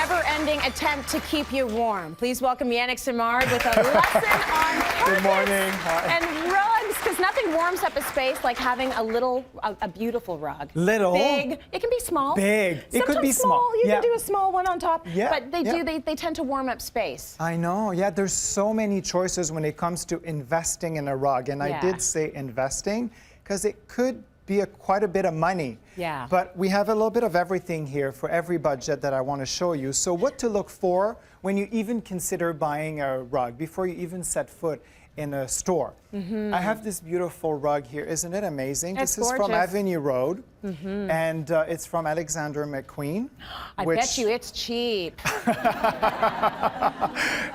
never-ending attempt to keep you warm. Please welcome Yanic Simard with a lesson on carpets. Good morning. Hi. And rugs, because nothing warms up a space like having a beautiful rug. Little. Big. It can be small. Big. Sometimes it could be small. You can do a small one on top. Yeah. But they tend to warm up space. I know. Yeah, there's so many choices when it comes to investing in a rug. And I did say investing because it could be quite a bit of money. Yeah. But we have a little bit of everything here for every budget that I want to show you. So what to look for when you even consider buying a rug, before you even set foot in a store. I have this beautiful rug here. Isn't it amazing? It's this is gorgeous. from Avenue Road, and it's from Alexander McQueen. I bet you it's cheap.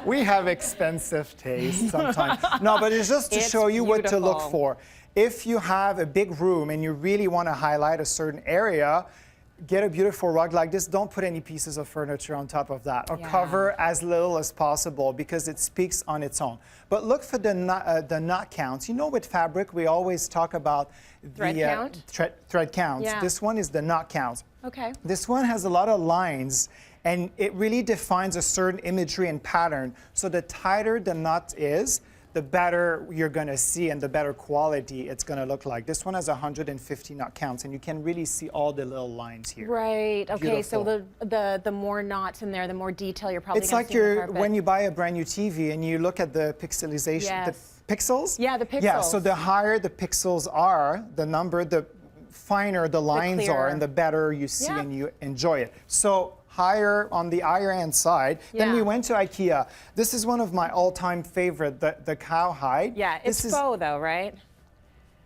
We have expensive taste sometimes. No, but it's just to show you what to look for. If you have a big room and you really want to highlight a certain area, get a beautiful rug like this. Don't put any pieces of furniture on top of that, or cover as little as possible because it speaks on its own. But look for the knot counts. You know, with fabric, we always talk about the thread counts. Yeah. This one is the knot counts. Okay. This one has a lot of lines, and it really defines a certain imagery and pattern. So the tighter the knot is, the better you're going to see and the better quality it's going to look like. This one has 150 knot counts, and you can really see all the little lines here. Right. Okay. Beautiful. So the more knots in there, the more detail you're probably It's going to see on the carpet. when you buy a brand new TV and you look at the pixelization, the pixels. Yeah, the pixels. Yeah. So the higher the pixels are, the finer the lines are, and the better you see and you enjoy it. So higher on the higher end side. Then we went to IKEA. This is one of my all-time favorite, the cowhide. Yeah, it's faux though, right?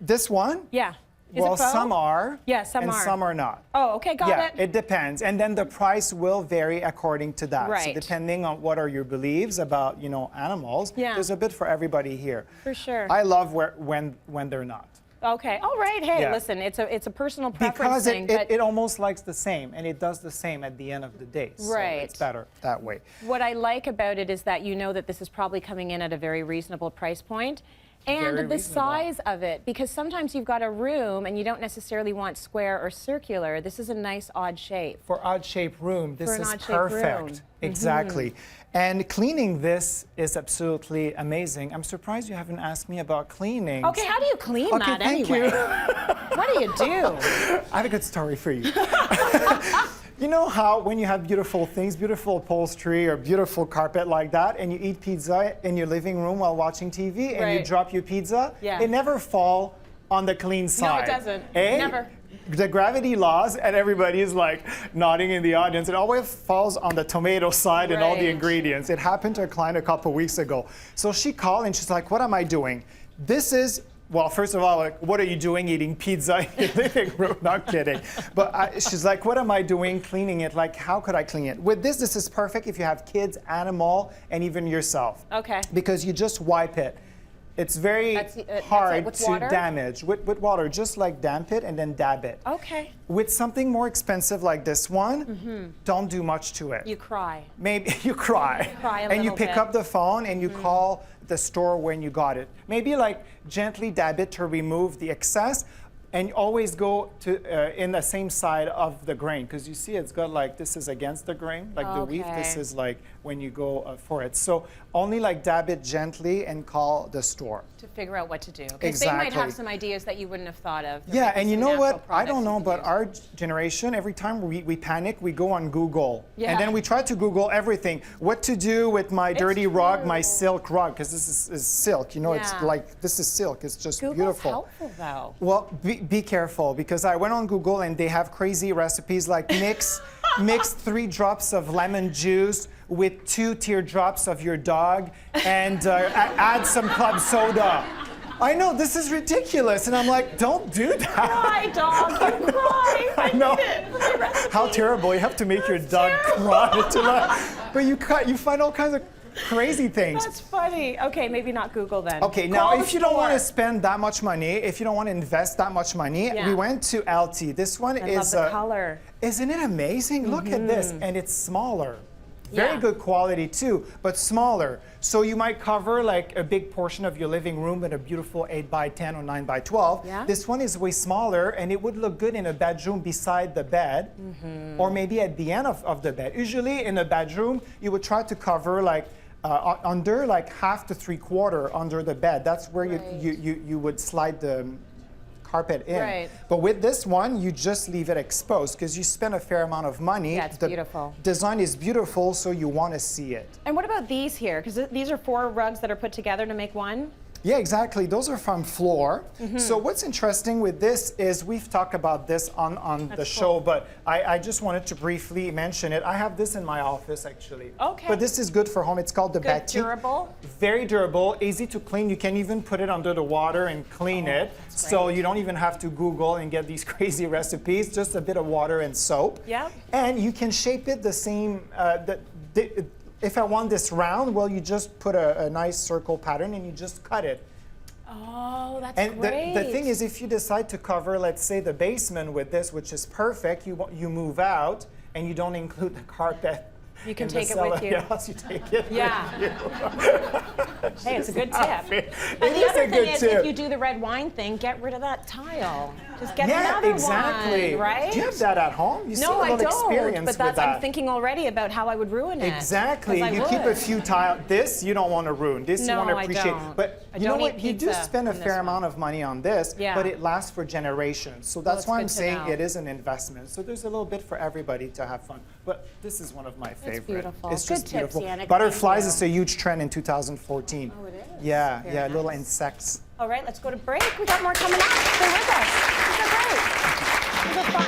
This one? Yeah. Is well, it faux? some are. Yeah, some and are. some are not. Oh, okay, got it. Yeah, it depends. And then the price will vary according to that. Right. So depending on what are your beliefs about, animals, there's a bit for everybody here. For sure. I love when they're not. Okay. All right. Hey, listen, it's a personal preference thing. Because it almost likes the same, and it does the same at the end of the day. So it's better that way. What I like about it is that you know that this is probably coming in at a very reasonable price point. And the size of it, because sometimes you've got a room and you don't necessarily want square or circular. This is a nice odd shape. For odd shaped room, this is perfect. Exactly. And cleaning this is absolutely amazing. I'm surprised you haven't asked me about cleaning. Okay, how do you clean that anyway? What do you do? I have a good story for you. You know how when you have beautiful things, beautiful upholstery or beautiful carpet like that, and you eat pizza in your living room while watching TV, and you drop your pizza, it never falls on the clean side. No, it doesn't. Eh? Never. The gravity laws, and everybody is like nodding in the audience. It always falls on the tomato side and all the ingredients. It happened to a client a couple weeks ago. So she called and she's like, what am I doing? This is, well, first of all, like, what are you doing eating pizza in your living room? Not kidding. But she's like, what am I doing cleaning it? Like, how could I clean it? With this is perfect if you have kids, animal, and even yourself. Okay. Because you just wipe it. It's very hard to damage. With water, just like damp it and then dab it. Okay. With something more expensive like this one, don't do much to it. You cry. Maybe you cry. And you pick up the phone and you call the store when you got it. Maybe like gently dab it to remove the excess, and always go to in the same side of the grain, because you see it's got like, this is against the grain, like the weave. This is like when you go for it. So only like dab it gently and call the store. To figure out what to do. Because they might have some ideas that you wouldn't have thought of. Yeah, and you know what? I don't know, but our generation, every time we panic, we go on Google. Yeah. And then we try to Google everything. What to do with my dirty rug, my silk rug, because this is silk. You know, it's like, this is silk. It's just beautiful. Google's helpful, though. Well, be careful, because I went on Google and they have crazy recipes like mix 3 drops of lemon juice with 2 teardrops of your dog and add some club soda. I know, this is ridiculous. And I'm like, don't do that. Cry, dog, you cry. I know. How terrible. You have to make your dog cry. But you find all kinds of crazy things. That's funny. Okay, maybe not Google then. Okay, now if you don't want to spend that much money, if you don't want to invest that much money, we went to LT. This one is love the color. Isn't it amazing? Look at this, and it's smaller. Very Yeah. good quality too, but smaller. So you might cover like a big portion of your living room with a beautiful 8x10 or 9x12. Yeah. This one is way smaller, and it would look good in a bedroom beside the bed, or maybe at the end of the bed. Usually in a bedroom, you would try to cover like under like half to 3/4 under the bed. That's where you would slide the carpet in. Right. But with this one, you just leave it exposed because you spend a fair amount of money. Yeah, it's the beautiful. Design is beautiful, so you want to see it. And what about these here? Because these are 4 rugs that are put together to make one. Yeah, exactly. Those are from Floor. So what's interesting with this is we've talked about this on the show, but I just wanted to briefly mention it. I have this in my office actually. Okay. But this is good for home. It's called the Good, Batik. durable. Very durable, easy to clean. You can even put it under the water and clean it. So you don't even have to Google and get these crazy recipes. Just a bit of water and soap. Yep. And you can shape it the same. If I want this round, well, you just put a nice circle pattern and you just cut it. Oh, that's And great. the thing is, if you decide to cover, let's say, the basement with this, which is perfect, you move out and you don't include the carpet. You can in take the it with cellar. you. Yes, you take it Yeah. with you. Hey, it's a good tip. It And the is other a thing good is, tip. if you do the red wine thing, get rid of that tile. Just get Yeah, another exactly. one, right? Do you have that at home? You No, seem a I little don't. experienced But that's with that. I'm thinking already about how I would ruin it. Exactly. 'Cause I You keep a would. few tiles. This you don't want to ruin. This you No, want to I appreciate. don't. But I you know don't what? eat You do pizza spend a in this fair one. amount of money on this, Yeah. but it lasts for generations. So that's it's why good I'm to saying know. it is an investment. So there's a little bit for everybody to have fun. But this is one of my favorite. beautiful. It's Good just tips, beautiful. Yanic. Butterflies Thank is a huge trend in 2014. Oh, it is? Yeah, Very yeah, little nice. insects. All right, let's go to break. We got more coming up. Stay with us. These are great. These are fun.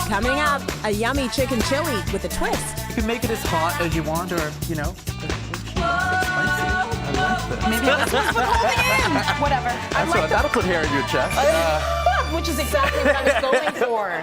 Coming up, a yummy chicken chili with a twist. You can make it as hot as you want, or, you know, if she wants it spicy. I like this. Maybe this one's for holding in. Whatever. I like That'll put hair in your chest. which is exactly what I was going for.